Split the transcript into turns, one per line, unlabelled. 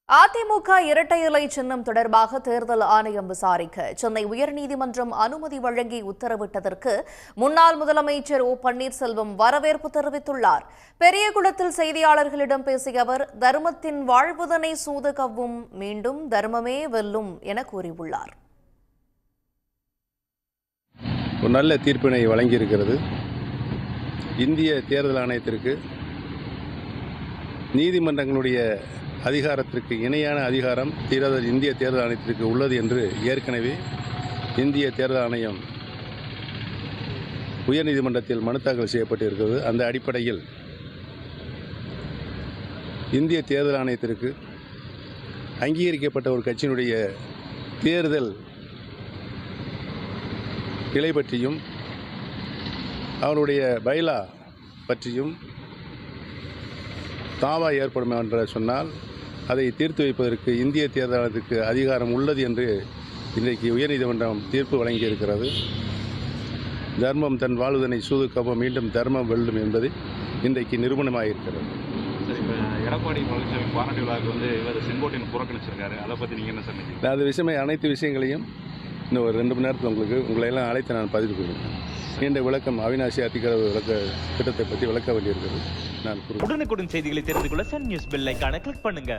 அதிமுக இரட்டை இலை சின்னம் தொடர்பாக தேர்தல் ஆணையம் விசாரிக்க சென்னை உயர்நீதிமன்றம் அனுமதி வழங்கி உத்தரவிட்டதற்கு முன்னாள் முதலமைச்சர் ஓ பன்னீர்செல்வம் வரவேற்பு தெரிவித்துள்ளார். பெரியகுளத்தில் செய்தியாளர்களிடம் பேசிய அவர், தர்மத்தின் வாழ்வுதனை சூது கவ்வும், மீண்டும் தர்மமே வெல்லும் என கூறியுள்ளார்.
ஒரு நல்ல தீர்ப்பினை வழங்கியிருக்கிறது. இந்திய தேர்தல் ஆணையத்திற்கு நீதிமன்றங்களுடைய அதிகாரத்திற்கு இணையான அதிகாரம் இந்திய தேர்தல் ஆணையத்திற்கு உள்ளது என்று ஏற்கனவே இந்திய தேர்தல் ஆணையம் உயர்நீதிமன்றத்தில் மனு தாக்கல் செய்யப்பட்டிருக்கிறது. அந்த அடிப்படையில் இந்திய தேர்தல் ஆணையத்திற்கு அங்கீகரிக்கப்பட்ட ஒரு கட்சியினுடைய தேர்தல் கிளை பற்றியும் அவருடைய பைலா பற்றியும் தாவா ஏற்படும் என்று சொன்னால் அதை தீர்த்து வைப்பதற்கு இந்திய தேர்தல் ஆணையத்திற்கு அதிகாரம் உள்ளது என்று இன்றைக்கு உயர்நீதிமன்றம் தீர்ப்பு வழங்கியிருக்கிறது. தர்மம் தன் வாழ்வதனை சூது கவ்வும், மீண்டும் தர்மம் வெல்லும் என்பது இன்றைக்கு நிரூபணமாகியிருக்கிறது.
எடப்பாடி பழனிசாமி பாராட்டு விழாவுக்கு இவர் செங்கோட்டையன் புறக்கணிச்சிருக்காரு. அதை பற்றி நீங்கள் என்ன சொன்னீங்க?
அது விஷயமே அனைத்து விஷயங்களையும் இன்னும் ஒரு 2 மணி நேரத்தில் உங்களையெல்லாம் அழைத்து நான் பதிவு கொடுக்கிறேன். நீண்ட விளக்கம் அவிநாசி அத்திக்கடவு விளக்க திட்டத்தை பற்றி விளக்க வேண்டியிருக்கிறது. நான்
உடனுக்குடன் செய்திகளை தெரிந்து கொள்ள சன் நியூஸ் பெல் ஐகானை கிளிக் பண்ணுங்க.